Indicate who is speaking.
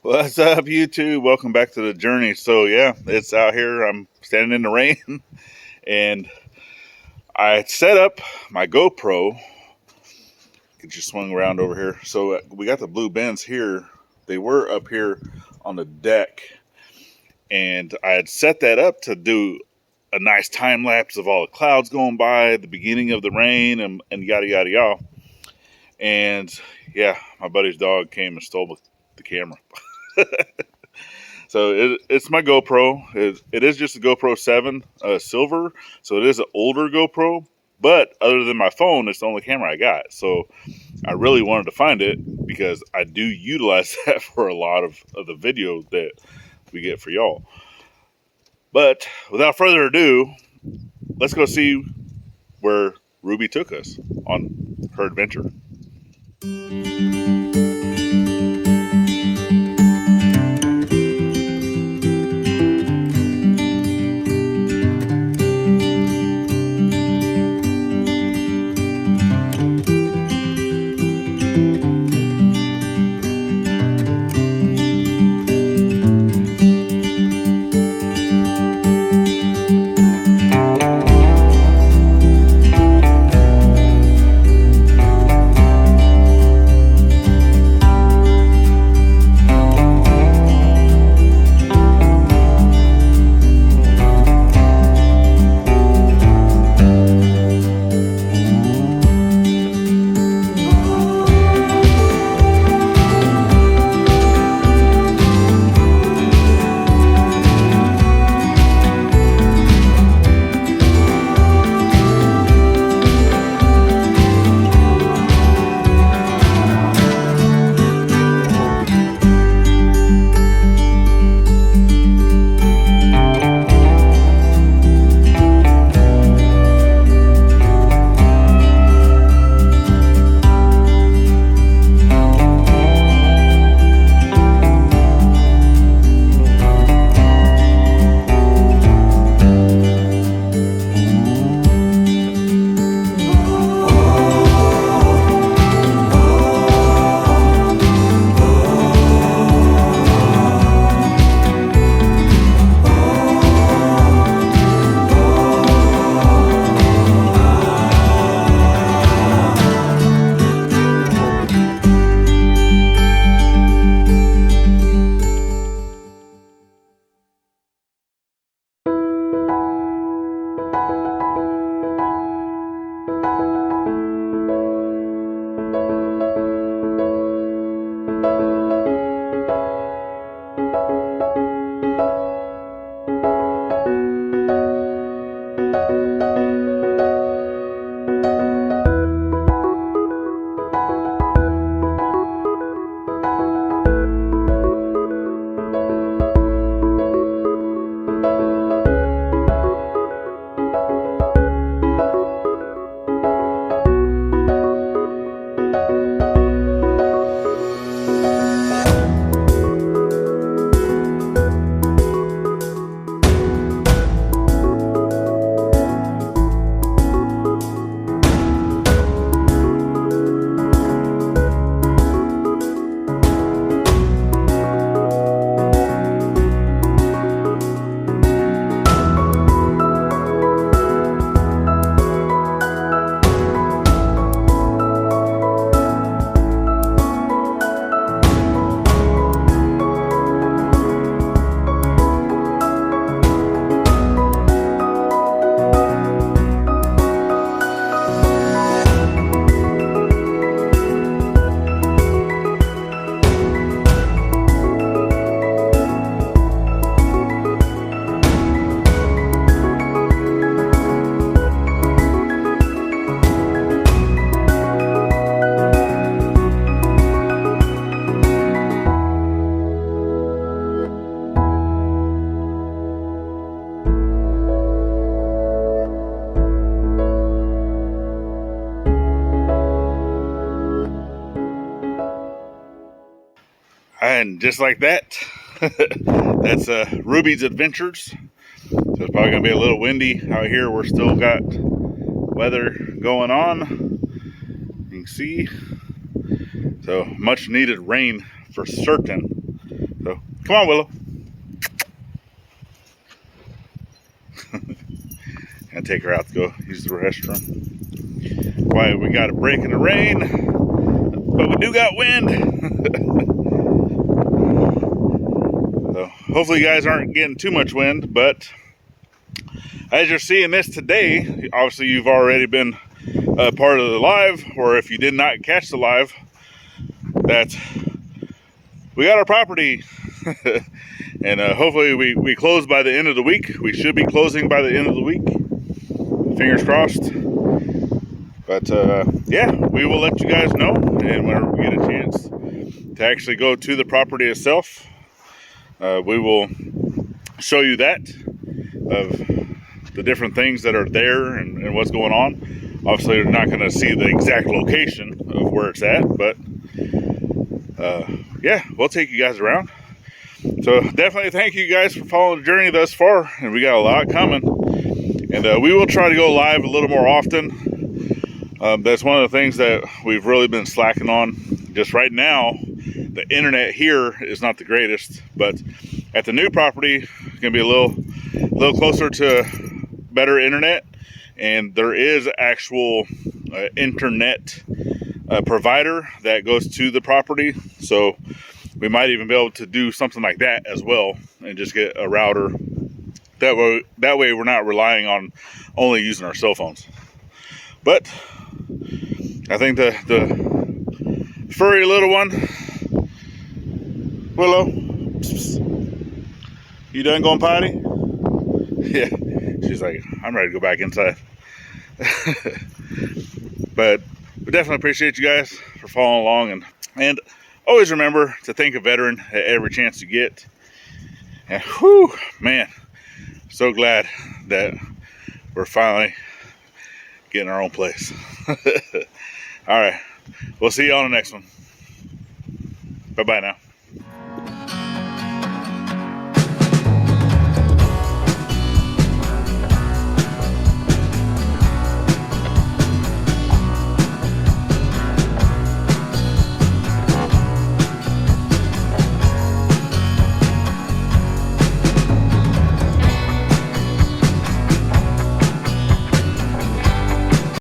Speaker 1: What's up, YouTube? Welcome back to the journey. So yeah, it's out here. I'm standing in the rain, and I set up my GoPro. Could you swing around over here? So we got the blue bins here. They were up here on the deck, and I had set that up to do a nice time lapse of all the clouds going by, the beginning of the rain, and yada yada yada. And yeah, my buddy's dog came and stole the camera. So it's my GoPro. It is just a GoPro 7 silver, so it is an older GoPro. But other than my phone, it's the only camera I got. So I really wanted to find it because I do utilize that for a lot of the video that we get for y'all. But without further ado, let's go see where Ruby took us on her adventure. And just like that, that's Ruby's adventures. So it's probably going to be a little windy out here. We're still got weather going on. You can see. So much needed rain for certain. Come on, Willow. Gonna take her out to go use the restroom. Why, we got a break in the rain, but we do got wind. So hopefully you guys aren't getting too much wind, but as you're seeing this today, obviously you've already been a part of the live, or if you did not catch the live, that we got our property. And hopefully we close by the end of the week. We should be closing by the end of the week. Fingers crossed. But yeah, we will let you guys know, and whenever we get a chance to actually go to the property itself, we will show you that, of the different things that are there and what's going on. Obviously, you're not going to see the exact location of where it's at, but yeah, we'll take you guys around. So definitely thank you guys for following the journey thus far, and we got a lot coming, and we will try to go live a little more often. That's one of the things that we've really been slacking on. Just right now, the internet here is not the greatest, but at the new property, it's gonna be a little closer to better internet, and there is actual internet provider that goes to the property, so we might even be able to do something like that as well, and just get a router. That way we're not relying on only using our cell phones. But I think the furry little one, Willow, you done going potty? Yeah, she's like, I'm ready to go back inside. But we definitely appreciate you guys for following along, and always remember to thank a veteran at every chance you get. And whew, man, so glad that we're finally getting our own place. All right, we'll see you on the next one. Bye-bye now.